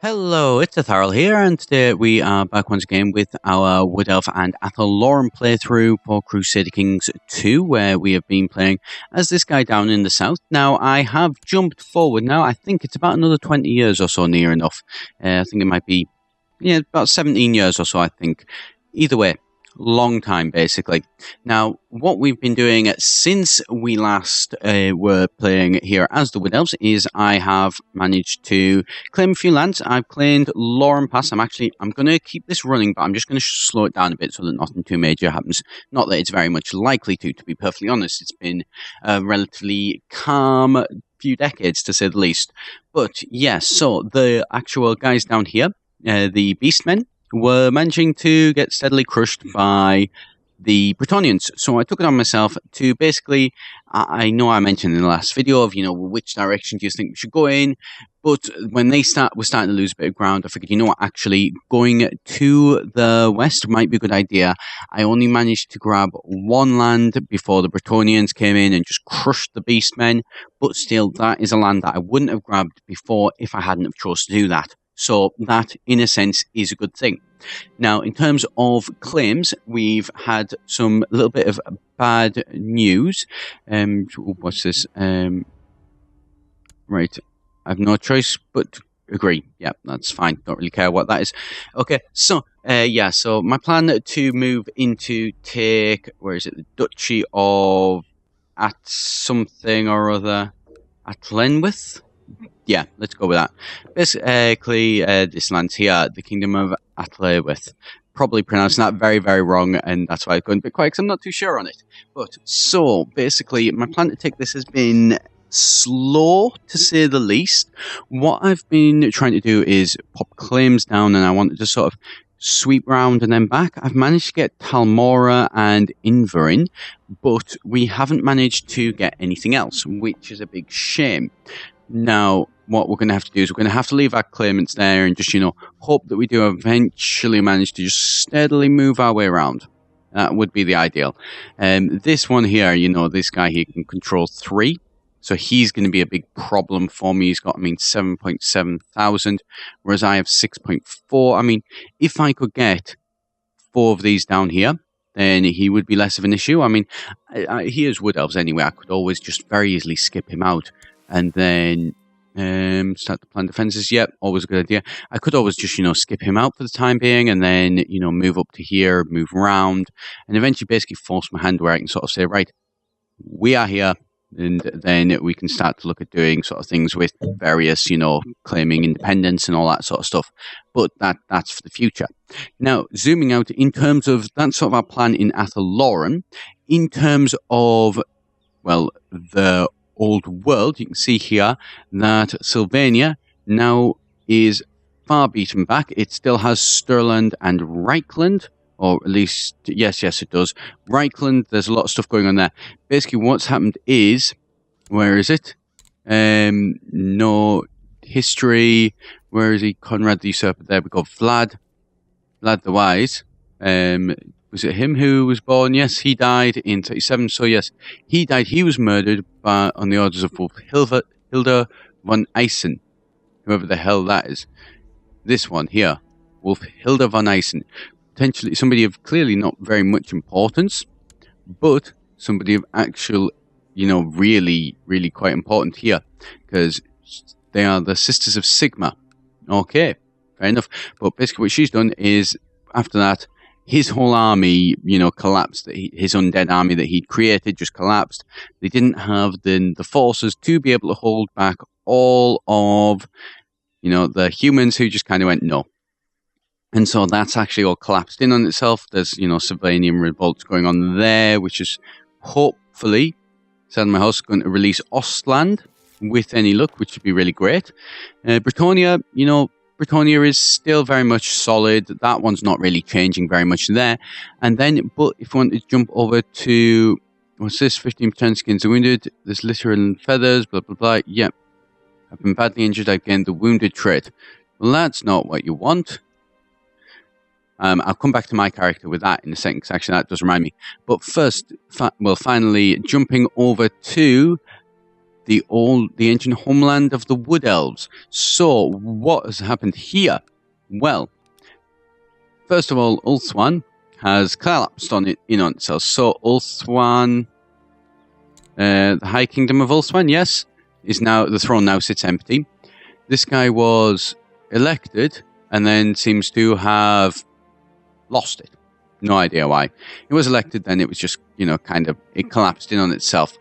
Hello, it's Etharal here, and today we are back once again with our Wood Elf and Athel Loren playthrough for Crusader Kings 2, where we have been playing as this guy down in the south. Now, I have jumped forward now. I think it's about another 20 years or so, near enough. I think it might be, about 17 years or so, I think. Either way, long time, basically. Now, what we've been doing since we last were playing here as the Wood Elves is I have managed to claim a few lands. I've claimed Loren Pass. I'm going to keep this running, but I'm just going to slow it down a bit so that nothing too major happens. Not that it's very much likely to be perfectly honest. It's been a relatively calm few decades, to say the least. But yes, so the actual guys down here, the Beastmen, were managing to get steadily crushed by the Bretonnians. So I took it on myself to basically, I know I mentioned in the last video of, which direction do you think we should go in? But when we're starting to lose a bit of ground, I figured, actually going to the west might be a good idea. I only managed to grab one land before the Bretonnians came in and just crushed the Beastmen. But still, that is a land that I wouldn't have grabbed before if I hadn't have chosen to do that. So that, in a sense, is a good thing. Now, in terms of claims, we've had some little bit of bad news. What's this? Right, I have no choice but to agree. Yeah, that's fine. Don't really care what that is. Okay, so, so my plan to move into where is it? The Duchy of at something or other. At Lenwith? Yeah, let's go with that. Basically, this land's here, the Kingdom of Athel. Probably pronouncing that very, very wrong, and that's why I've gone a bit quiet, because I'm not too sure on it. But, so, basically, my plan to take this has been slow, to say the least. What I've been trying to do is pop claims down, and I wanted to sort of sweep round and then back. I've managed to get Talmora and Inverin, but we haven't managed to get anything else, which is a big shame. Now, what we're going to have to do is we're going to have to leave our claimants there and just, hope that we do eventually manage to just steadily move our way around. That would be the ideal. This one here, this guy here can control 3. So he's going to be a big problem for me. He's got, 7.7 thousand, whereas I have 6.4. If I could get 4 of these down here, then he would be less of an issue. He is Wood Elves anyway. I could always just very easily skip him out. And then start to plan defenses. Yep, always a good idea. I could always just, skip him out for the time being and then, move up to here, move around, and eventually basically force my hand where I can sort of say, right, we are here. And then we can start to look at doing sort of things with various, claiming independence and all that sort of stuff. But that's for the future. Now, zooming out in terms of, that's sort of our plan in Athel Loren. In terms of, the old world, you can see here that Sylvania now is far beaten back. It still has Stirland and Reichland, or at least, yes, it does. Reichland, there's a lot of stuff going on there. Basically, what's happened is, where is it? No history. Where is he? Conrad the Usurper. There we go. Vlad the Wise. Was it him who was born? Yes, he died in 37. So yes, he died. He was murdered on the orders of Wolf Hilda von Eisen, whoever the hell that is. This one here, Wolf Hilda von Eisen. Potentially somebody of clearly not very much importance, but somebody of actual, really, really quite important here, because they are the Sisters of Sigma. Okay, fair enough. But basically what she's done is, after that, his whole army, collapsed. His undead army that he'd created just collapsed. They didn't have the forces to be able to hold back all of, the humans who just kind of went, no. And so that's actually all collapsed in on itself. There's, civilian revolts going on there, which is hopefully, said my house, going to release Ostland with any luck, which would be really great. Britannia, Britannia is still very much solid. That one's not really changing very much there. And then, but if you want to jump over to, what's this? 15% skins are wounded. There's litter and feathers, blah, blah, blah. Yep. I've been badly injured. I've gained the wounded trait. Well, that's not what you want. I'll come back to my character with that in a second, because actually that does remind me. But first, finally, jumping over to the ancient homeland of the Wood Elves. So, what has happened here? Well, first of all, Ulthuan has collapsed on itself. So, Ulthuan, the High Kingdom of Ulthuan, yes, the throne now sits empty. This guy was elected and then seems to have lost it. No idea why. He was elected, then it was just, it collapsed in on itself.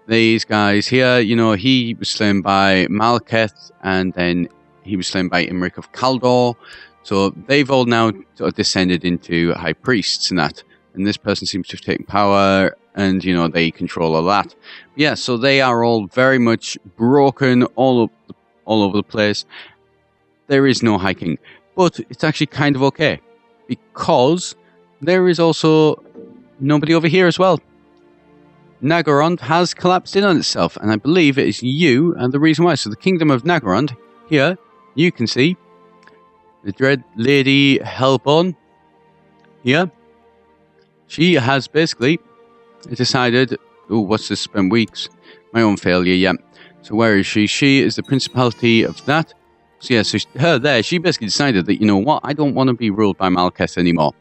These guys here, he was slain by Malketh, and then he was slain by Imric of Kaldor. So they've all now sort of descended into high priests and that. And this person seems to have taken power, and, they control all that. Yeah, so they are all very much broken all over the place. There is no High King. But it's actually kind of okay, because there is also nobody over here as well. Nagorond has collapsed in on itself, and I believe it is you and the reason why. So the Kingdom of Nagorond, here, you can see the Dread Lady Helborn here. She has basically decided, what's this, spent weeks? My own failure, yeah. So where is she? She is the Principality of that. So yeah, so her there, she basically decided that, you know what, I don't want to be ruled by Malketh anymore.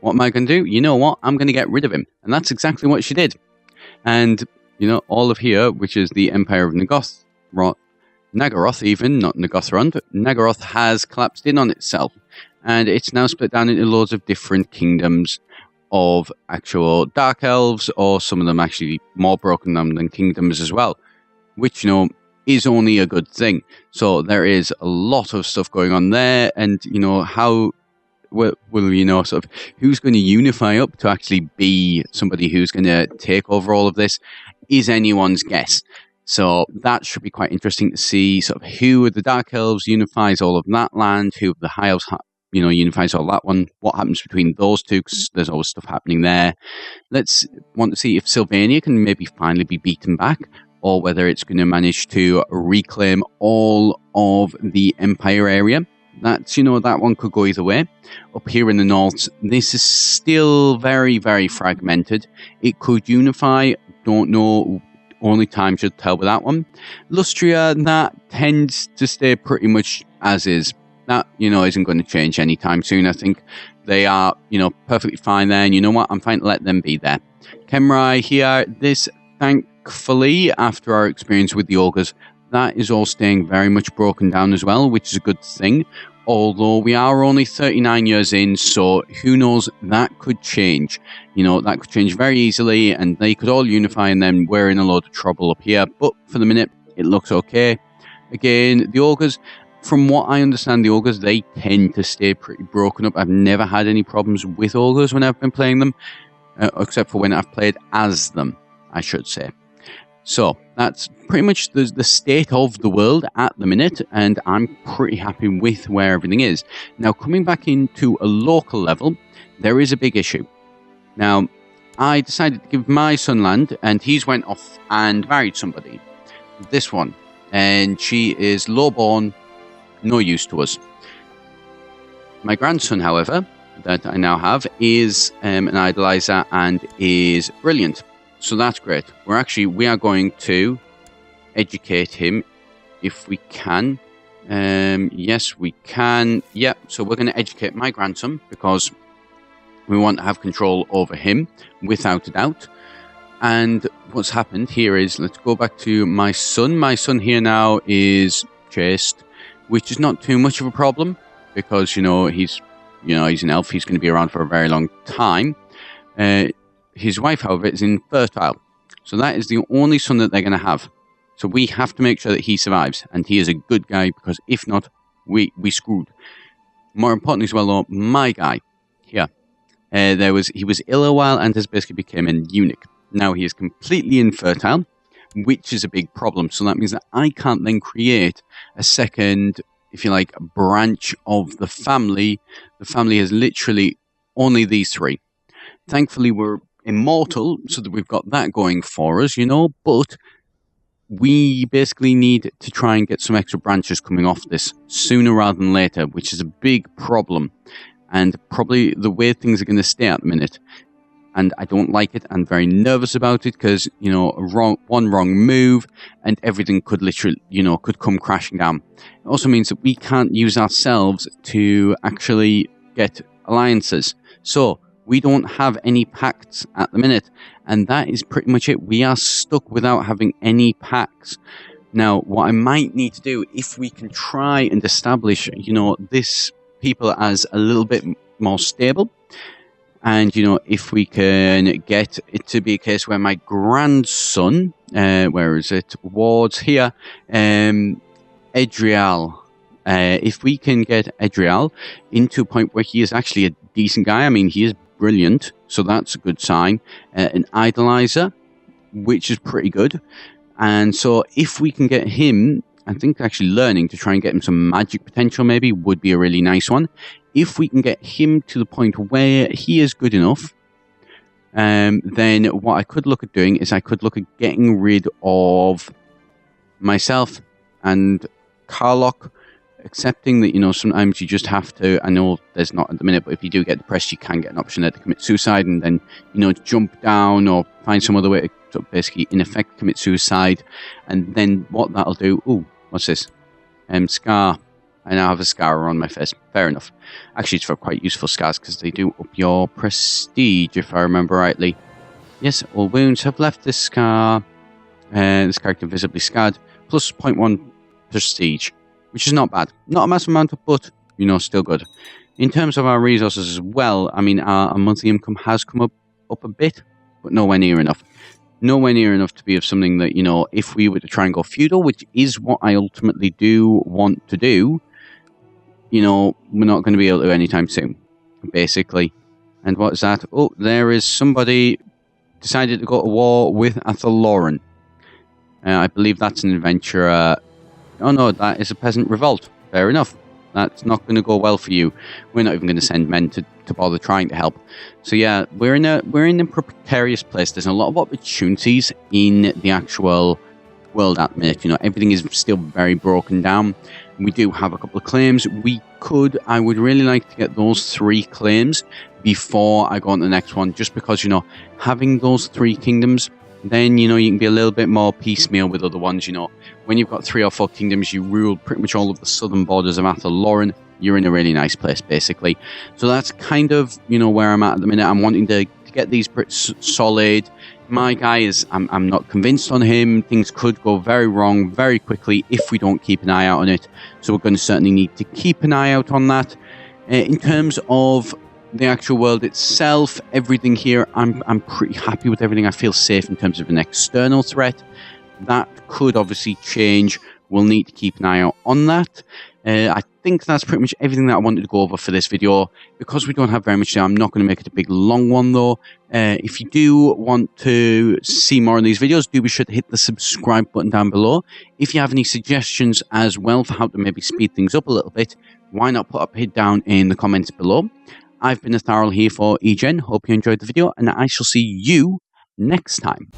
What am I going to do? You know what? I'm going to get rid of him. And that's exactly what she did. And, all of here, which is the Empire of Nagoroth even, not Nagothrond, Nagoroth has collapsed in on itself. And it's now split down into loads of different kingdoms of actual Dark Elves, or some of them actually more broken than kingdoms as well. Which, is only a good thing. So there is a lot of stuff going on there, and, how will sort of who's going to unify up to actually be somebody who's going to take over all of this is anyone's guess. So that should be quite interesting to see sort of who of the Dark Elves unifies all of that land, who of the High Elves unifies all that one, what happens between those two, because there's always stuff happening there. Let's want to see if Sylvania can maybe finally be beaten back, or whether it's going to manage to reclaim all of the Empire area. That's, that one could go either way. Up here in the north, this is still very, very fragmented. It could unify, don't know, only time should tell with that one. Lustria, that tends to stay pretty much as is. That, isn't going to change anytime soon. I think they are, perfectly fine there, and you know what, I'm fine to let them be there. Kemrai here, this, thankfully, after our experience with the Ogres, that is all staying very much broken down as well, which is a good thing. Although we are only 39 years in, so who knows, that could change. That could change very easily, and they could all unify, and then we're in a load of trouble up here. But for the minute, it looks okay. Again, the Ogres, from what I understand, the Ogres, they tend to stay pretty broken up. I've never had any problems with Ogres when I've been playing them, except for when I've played as them, I should say. So that's pretty much the state of the world at the minute, and I'm pretty happy with where everything is. Now, coming back into a local level, there is a big issue. Now, I decided to give my son land, and he's went off and married somebody. This one. And she is low-born, no use to us. My grandson, however, that I now have, is an idolizer and is brilliant. So that's great. We are going to educate him if we can. Yes, we can. Yeah, so we're going to educate my grandson because we want to have control over him, without a doubt. And what's happened here is, let's go back to my son. My son here now is chaste, which is not too much of a problem because, he's an elf. He's going to be around for a very long time. His wife, however, is infertile. So that is the only son that they're going to have. So we have to make sure that he survives. And he is a good guy, because if not, we screwed. More importantly as well, though, my guy here, he was ill a while and has basically become a eunuch. Now he is completely infertile, which is a big problem. So that means that I can't then create a second, if you like, branch of the family. The family has literally only these three. Thankfully, we're immortal, so that we've got that going for us, but we basically need to try and get some extra branches coming off this sooner rather than later, which is a big problem, and probably the way things are going to stay at the minute. and I don't like it. I'm very nervous about it because, you know, one wrong move and everything could literally, you know, could come crashing down. It also means that we can't use ourselves to actually get alliances. So we don't have any pacts at the minute, and that is pretty much it. We are stuck without having any pacts. Now, what I might need to do, if we can try and establish, you know, this people as a little bit more stable, and, you know, if we can get it to be a case where my grandson, where is it? Wards here, Edrial. If we can get Edrial into a point where he is actually a decent guy, I mean, he is brilliant, so that's a good sign. An idolizer, which is pretty good. And so if we can get him, I think actually learning to try and get him some magic potential maybe would be a really nice one. If we can get him to the point where he is good enough, then what I could look at doing is I could look at getting rid of myself and Karlok, accepting that, you know, sometimes you just have to, I know there's not at the minute, but if you do get depressed, you can get an option there to commit suicide and then, you know, jump down or find some other way to sort of basically, in effect, commit suicide. And then what that'll do, ooh, what's this? Scar. I now have a scar on my face. Fair enough. Actually, it's for quite useful scars because they do up your prestige, if I remember rightly. Yes, all wounds have left this scar. This character visibly scarred. Plus 0.1 prestige, which is not bad. Not a massive amount, but, you know, still good. In terms of our resources as well, I mean, our monthly income has come up a bit, but nowhere near enough. Nowhere near enough to be of something that, you know, if we were to try and go feudal, which is what I ultimately do want to do, you know, we're not going to be able to anytime soon, basically. And what is that? Oh, there is somebody decided to go to war with Athel Loren. I believe that's an adventurer. Oh no, that is a peasant revolt. Fair enough. That's not going to go well for you. We're not even going to send men to bother trying to help. So yeah, we're in a precarious place. There's a lot of opportunities in the actual world at the minute. You know, everything is still very broken down. We do have a couple of claims. I would really like to get those 3 claims before I go on to the next one, just because, you know, having those 3 kingdoms, then, you know, you can be a little bit more piecemeal with other ones. You know, when you've got 3 or 4 kingdoms, you rule pretty much all of the southern borders of Athel Loren, you're in a really nice place, basically. So that's kind of, you know, where I'm at the minute. I'm wanting to get these Brits solid. My guy is, I'm not convinced on him. Things could go very wrong very quickly if we don't keep an eye out on it. So we're going to certainly need to keep an eye out on that. In terms of the actual world itself, everything here, I'm pretty happy with everything. I feel safe in terms of an external threat. That could obviously change. We'll need to keep an eye out on that. I think that's pretty much everything that I wanted to go over for this video. Because we don't have very much time, I'm not going to make it a big long one though. If you do want to see more of these videos, do be sure to hit the subscribe button down below. If you have any suggestions as well for how to maybe speed things up a little bit, why not put a hit down in the comments below. I've been Etharal here for eGen. Hope you enjoyed the video, and I shall see you next time.